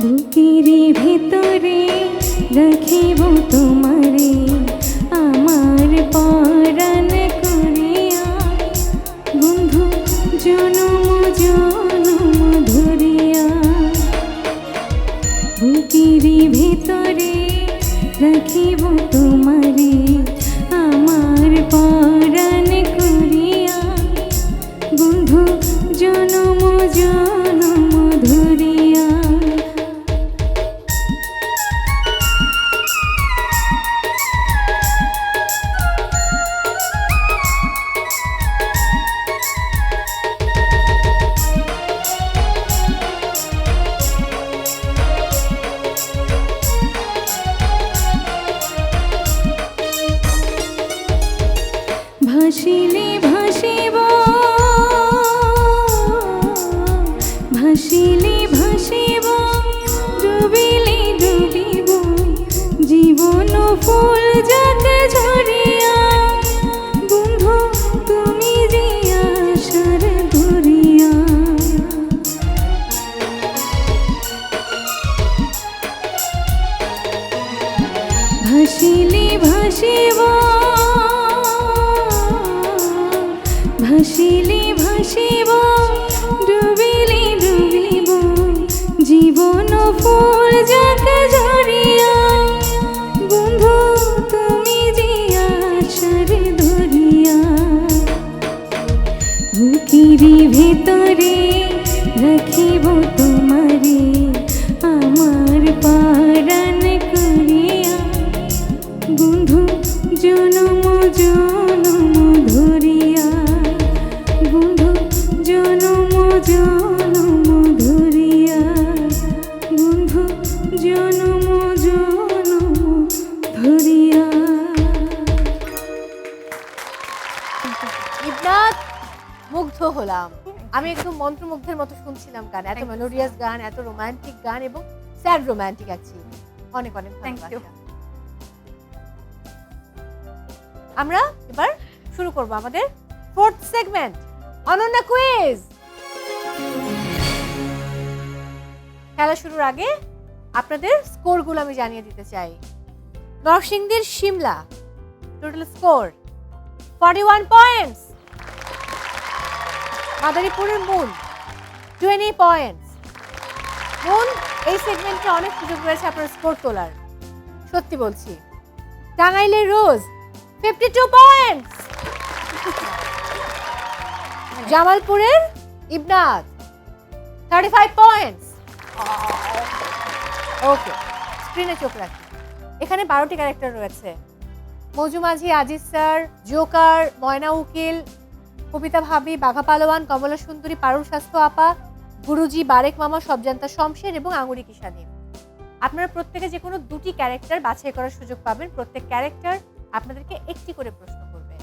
[SPEAKER 11] বুকের ভিতরে রাখিব তোমারে, আমার পরাণ করিয়া বন্ধু জনম জনম ধরিয়া। রাখিব তোমারে আমার পরাণ করিয়া বন্ধু জনম জনম ধরিয়া। ভাসিলে ভাসিব ভাসিলে ভাসিব ডুবিলে ডুবিব জীবন ফুল যাকে ঝরিয়া বন্ধু তুমি যে আশার ধরিয়া। ভাসিলে ভাসিব ভাসিলে ভাসিব ডুবিলে ডুবিব জীবন ফুল যাকে ঝরিয়া বন্ধু তুমি যে আশার ধরিয়া। বুকেরি ভেতরে রাখিব তোমারে আমার পরাণ করিয়া বন্ধু জনম জনম ধরিয়া বন্ধু জনম জনম ধরিয়া বন্ধু জনম জনম ধরিয়া।
[SPEAKER 2] ইবনাত, মুগ্ধ হলাম। আমি একদম মন্ত্রমুগ্ধের মতো শুনছিলাম গান, এত মেলোডিয়াস গান, এত রোমান্টিক গান এবং স্যাড রোমান্টিক অ্যাকচুয়ালি। অনেক অনেক ভালোবাসা। আমরা এবার শুরু করব আমাদের ফোর্থ সেগমেন্ট, অনন্যা কুইজ। খেলা শুরুর আগে আপনাদের স্কোরগুলো আমি জানিয়ে দিতে চাই। নরসিংদীর শিমলা টোটাল স্কোর 41 পয়েন্টস। মাদারীপুরের মুন 20 পয়েন্টস। মুন এই সেগমেন্টে অনেক সুযোগ রয়েছে আপনার স্কোর তোলার, সত্যি বলছি। টাঙ্গাইলের রোজ 52 পয়েন্টস। জামালপুরের ইবনাত 35 পয়েন্টস। ওকে, স্ক্রিনে চোখ রাখি। এখানে 12টি ক্যারেক্টার রয়েছে। মজু মাঝি, আজিজ স্যার, জোকার, ময়না উকিল, কবিতা ভাবি, বাঘা পালোয়ান, কমলা সুন্দরী, পারুল স্বাস্থ্য আপা, গুরুজি, বারেক মামা, সবজান্তা শমশের এবং আঙুরি কিষানি। আপনারা প্রত্যেকে যে কোনো 2টি ক্যারেক্টার বাছাই করার সুযোগ পাবেন। প্রত্যেক ক্যারেক্টার আপনাদেরকে একটি করে প্রশ্ন করবে।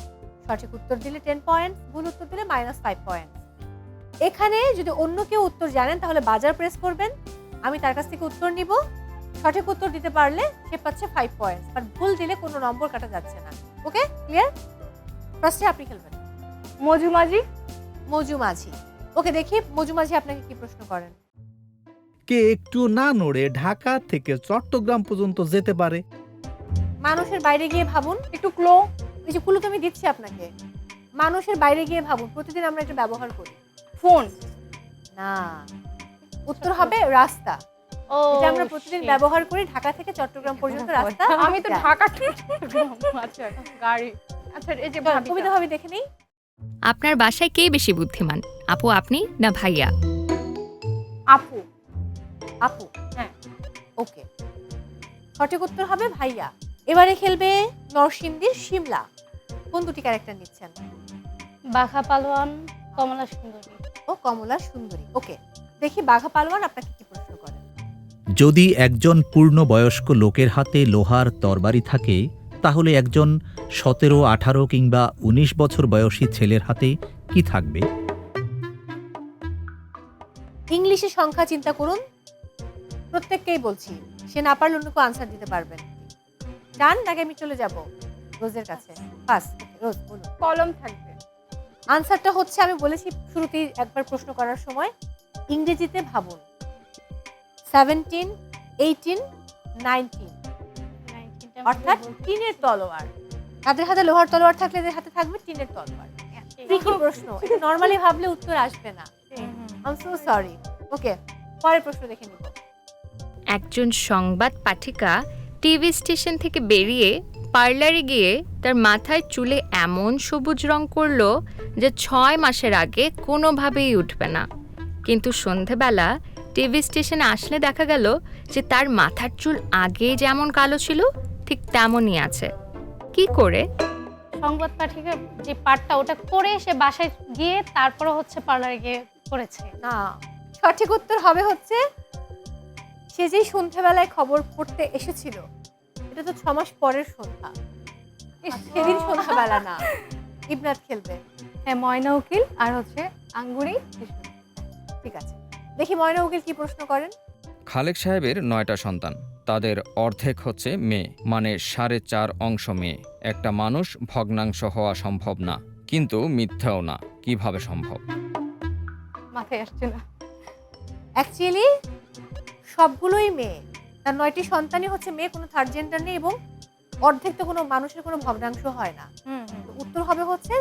[SPEAKER 2] সঠিক উত্তর দিলে 10 পয়েন্টস, ভুল উত্তর দিলে -5 পয়েন্টস। এখানে যদি অন্য কেউ উত্তর জানেন তাহলে বাজার প্রেস করবেন, আমি তার কাছ থেকে উত্তর নিব। সঠিক উত্তর দিতে পারলে সে পাচ্ছে 5 পয়েন্টস, আর ভুল দিলে কোনো নম্বর কাটা যাচ্ছে না। ওকে, ক্লিয়ার? ফার্স্টে আপনি খেলবেন।
[SPEAKER 5] মজু মাঝি।
[SPEAKER 2] মজু মাঝি, ওকে দেখি মজু মাঝি আপনাকে কি প্রশ্ন করেন।
[SPEAKER 15] কে একটু না নড়ে ঢাকা থেকে চট্টগ্রাম পর্যন্ত যেতে পারে?
[SPEAKER 2] মানুষের বাইরে গিয়ে ভাবুন। একটু ক্লো, এই যে ক্লু তো আমি দিচ্ছি আপনাকে। মানুষের বাইরে গিয়ে ভাবুন, প্রতিদিন আমরা এটা ব্যবহার করি।
[SPEAKER 5] ফোন
[SPEAKER 2] না, উত্তর হবে রাস্তা। এটা আমরা প্রতিদিন ব্যবহার করি, ঢাকা থেকে চট্টগ্রাম পর্যন্ত রাস্তা।
[SPEAKER 5] আমি তো ঢাকা আচ্ছা গাড়ি। আচ্ছা এই যে
[SPEAKER 2] কবিতা ভাবি দেখে নেই।
[SPEAKER 16] আপনার বাসায় কে বেশি বুদ্ধিমান, আপু আপনি না ভাইয়া?
[SPEAKER 5] আপু।
[SPEAKER 2] আপু,
[SPEAKER 5] হ্যাঁ।
[SPEAKER 2] ওকে, সঠিক উত্তর হবে ভাইয়া। এবারে খেলবে নরসিংদীর শিমলা। কোন 2টি ক্যারেক্টার নিচ্ছেন?
[SPEAKER 3] বাঘা পালোয়ান, কমলা সুন্দরী।
[SPEAKER 2] ও কমলা সুন্দরী। ওকে, দেখি বাঘা পালোয়ান আপনাকে কি প্রশ্ন করেন।
[SPEAKER 17] যদি একজন পূর্ণবয়স্ক লোকের হাতে লোহার তরবারি থাকে তাহলে একজন 17, 18 কিংবা 19 বছর বয়সী ছেলের হাতে কি থাকবে?
[SPEAKER 2] ইংলিশে সংখ্যা চিন্তা করুন। প্রত্যেককেই বলছি, সে না পারলে অন্য কেউ আনসার দিতে পারবেন। ডান নাকি আমি চলে যাব রোজের কাছে? ফার্স্ট রোজ বলুন।
[SPEAKER 5] কলম থাকবে।
[SPEAKER 2] আনসারটা হচ্ছে, আমি বলেছি শুরুতেই একবার প্রশ্ন করার সময়, ইংরেজিতে ভাবুন। 17, 18, 19 অর্থাৎ টিনের তলোয়ার। তাদের হাতে লোহার তলোয়ার থাকলে এদের হাতে থাকবে টিনের তলোয়ার। ট্রিকি প্রশ্ন, এটা নরমালি ভাবলে উত্তর আসবে না। I am so sorry. Okay, পরের প্রশ্ন দেখে নিব।
[SPEAKER 16] একজন সংবাদ পাঠিকা টিভি স্টেশন থেকে বেরিয়ে পার্লারে গিয়ে তার মাথায় চুলে এমন সবুজ রং করলো যে 6 মাসের আগে কোনোভাবেই উঠবে না। কিন্তু সন্ধেবেলা টিভি স্টেশনে আসলে দেখা গেল যে তার মাথার চুল আগে যেমন কালো ছিল ঠিক তেমনই আছে। কি করে?
[SPEAKER 3] সংবাদ পাঠিয়ে যে পার্টটা ওটা করে সে বাসায় গিয়ে তারপরে হচ্ছে পার্লারে গিয়ে করেছে।
[SPEAKER 2] না, সঠিক উত্তর হবে হচ্ছে সে যেই সন্ধ্যাবেলায় খবর পড়তে এসেছিল এটা তো 6 মাস পরের সন্ধ্যা, সেদিন সন্ধ্যাবেলা না। ইবনাত খেলবে।
[SPEAKER 6] হ্যাঁ, ময়না উকিল আর হচ্ছে আঙ্গুরি।
[SPEAKER 2] ঠিক আছে, দেখি ময়না উকিল কি প্রশ্ন করেন।
[SPEAKER 18] খালেক সাহেবের 9টা সন্তান, তাদের অর্ধেক হচ্ছে মেয়ে, মানে 4.5 অংশ মেয়ে। একটা মানুষ ভগ্নাংশ হওয়া সম্ভব না, কিন্তু মিথ্যাও না। কিভাবে সম্ভব?
[SPEAKER 6] মাথায় আসছে না।
[SPEAKER 2] অ্যাকচুয়ালি সবগুলোই মেয়ে, তার 9টি সন্তানই হচ্ছে মেয়ে, কোনো থার্ড জেন্ডার নেই, এবং অর্ধেক তো কোনো মানুষের কোনো ভগ্নাংশ হয় না। তো উত্তর হবে হচ্ছে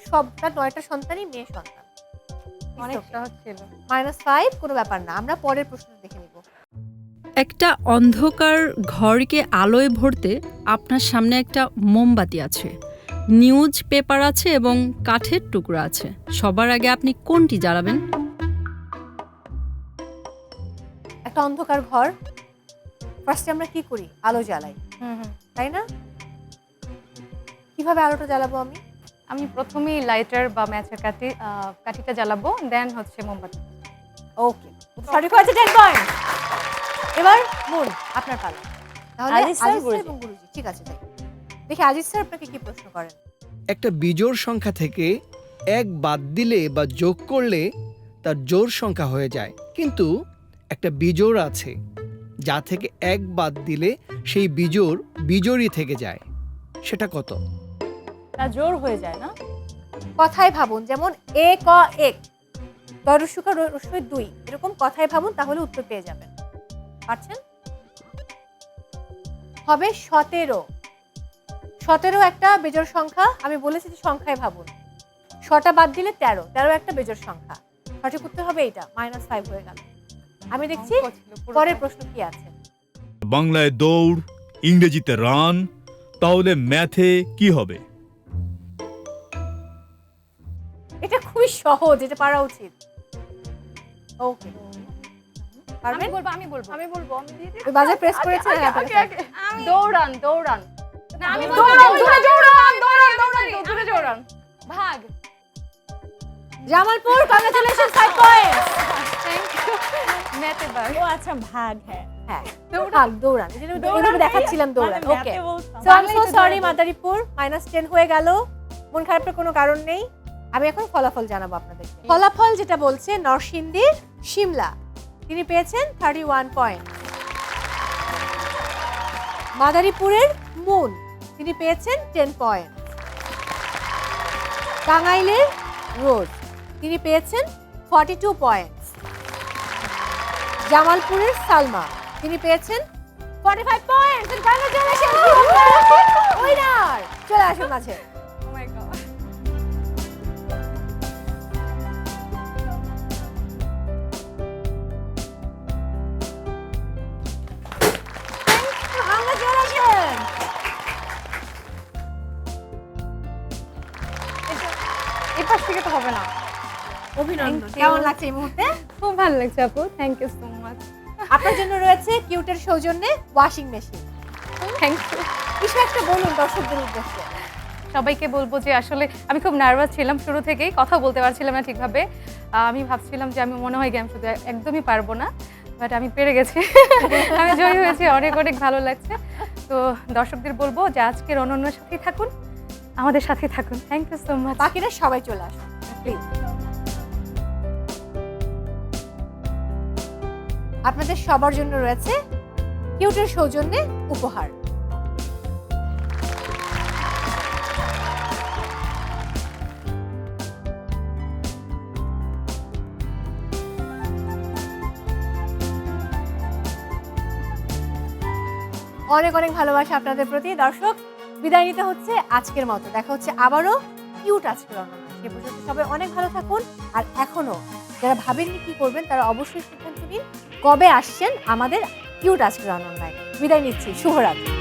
[SPEAKER 2] সবটা 9টা সন্তানই মেয়ে সন্তান।
[SPEAKER 6] অনেক সহজ ছিল।
[SPEAKER 2] -5, কোনো ব্যাপার না। আমরা পরের প্রশ্ন দেখে নিব।
[SPEAKER 19] একটা অন্ধকার ঘরকে আলোয় ভরতে আপনার সামনে একটা মোমবাতি আছে, নিউজ পেপার আছে এবং কাঠের টুকরো আছে। সবার আগে আপনি কোনটি জ্বালাবেন?
[SPEAKER 2] একটা অন্ধকার ঘর, ফার্স্টে আমরা কি করি? আলো জ্বালাই, তাই না? কিভাবে আলোটা জ্বালাবো?
[SPEAKER 6] আমি প্রথমেই লাইটার বা ম্যাচের কাঠিটা জ্বালাবো, দেন হচ্ছে মোমবাতি।
[SPEAKER 2] ওকে, সঠিক হয়েছে, 10 পয়েন্ট। এবার মুন, আপনার পালা। তাহলে
[SPEAKER 4] আজিজ স্যার
[SPEAKER 2] এবং গুরুজি। ঠিক আছে, তাই দেখি আজিজ স্যার আপনাকে কি প্রশ্ন করেন।
[SPEAKER 20] একটা বিজোড় সংখ্যা থেকে 1 বাদ দিলে বা যোগ করলে তার জোড় সংখ্যা হয়ে যায়, কিন্তু একটা বিজোড় আছে যা থেকে 1 বাদ দিলে সেই বিজোড় বিজোড়ই থেকে যায়, সেটা কত?
[SPEAKER 4] তা জোর হয়ে যায় না?
[SPEAKER 2] কথায় ভাবুন, যেমন এ ক 1, দরস্যুকা রস্যই 2, এরকম কথায় ভাবুন, তাহলে উত্তর পেয়ে যাবেন। পারছেন? হবে 17। 17 একটা বেজোড় সংখ্যা। আমি বলেছি যে সংখ্যায় ভাবুন। 6টা বাদ দিলে 13, 13 একটা বেজোড় সংখ্যা। সঠিক উত্তর হবে এইটা, -5 হয়ে গেল। আমি দেখছি পরের প্রশ্ন কি আছে।
[SPEAKER 10] বাংলায় দৌড়, ইংরেজিতে রান, তাহলে ম্যাথে কি হবে?
[SPEAKER 2] এটা খুবই সহজ, এটা পারা উচিত। ওকে, পারবেন?
[SPEAKER 6] আমি বলবো।
[SPEAKER 2] ওই বাজার প্রেস করেছে না?
[SPEAKER 6] দৌড়ান। না, আমি দৌড়ান। ভাগ।
[SPEAKER 2] Jamalpur, congratulation, 5 point.
[SPEAKER 6] Thank you. ম্যাথে ভাগ।
[SPEAKER 4] ও আচ্ছা, ভাগ।
[SPEAKER 2] হ্যাঁ, দৌড়ান। এইভাবে দেখাচ্ছিলাম দৌড়ান। Okay, so I am so sorry Madaripur, -10 হয়ে গেল। মন খারাপের কোনো কারণ নেই। আমি এখন ফলাফল জানাবো আপনাদেরকে। ফলাফল যেটা বলছে, নরসিংদীর শিমলা, তিনি পেয়েছেন 31 পয়েন্ট। মাদারীপুরের মুন, তিনি পেয়েছেন 10 পয়েন্ট। টাঙ্গাইলের রোজ, তিনি পেয়েছেন 42 পয়েন্ট। জামালপুরের সালমা, তিনি পেয়েছেন 45 পয়েন্ট। উইনার চলে আসুন মাঝে।
[SPEAKER 6] এপাশ থেকে তো হবে না।
[SPEAKER 2] অভিনন্দন। কেমন লাগছে এই মুহূর্তে?
[SPEAKER 6] খুব ভালো লাগছে আপু, থ্যাংক ইউ সো মাচ।
[SPEAKER 2] আপনার জন্য রয়েছে কিউটের সৌজন্যে ওয়াশিং মেশিন।
[SPEAKER 6] Thank you.
[SPEAKER 2] কিছু একটা বলুন দর্শকদের উদ্দেশ্যে।
[SPEAKER 6] সবাইকে বলবো যে আসলে আমি খুব নার্ভাস ছিলাম, শুরু থেকেই কথা বলতে পারছিলাম না ঠিকভাবে। আমি ভাবছিলাম যে আমি মনে হয় গেম শুধু একদমই পারবো না, বাট আমি পেরে গেছি। আমি জয়ী হয়েছি, অনেক অনেক ভালো লাগছে। তো দর্শকদের বলবো যে আজকের অনন্যার সাথেই থাকুন, আমাদের সাথেই থাকুন। Thank you so much.
[SPEAKER 2] বাকিরা সবাই চলে আসুন প্লিজ। আপনাদের সবার জন্য রয়েছে কিউটের সৌজন্যে উপহার। অনেক অনেক ভালোবাসা আপনাদের প্রতি। দর্শক, বিদায় নিতে হচ্ছে আজকের মতো। দেখা হচ্ছে আবারও কিউট আজকের অনন্য। সে পর্যন্ত সবাই অনেক ভালো থাকুন। আর এখনো যারা ভাবেননি কি করবেন, তারা অবশ্যই সিদ্ধান্ত নিন কবে আসছেন আমাদের কিউট আজকের অনন্যায়। বিদায় নিচ্ছি, শুভরাত্রি।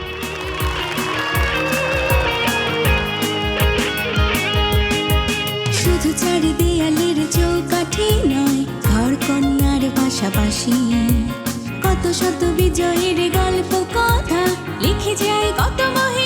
[SPEAKER 21] শুধু চারি দেয়ালের চৌকাঠি নয়, ঘর কন্যার পাশাপাশি কত শত বিজয়ের গল্প কথা লিখে যায় কত মহে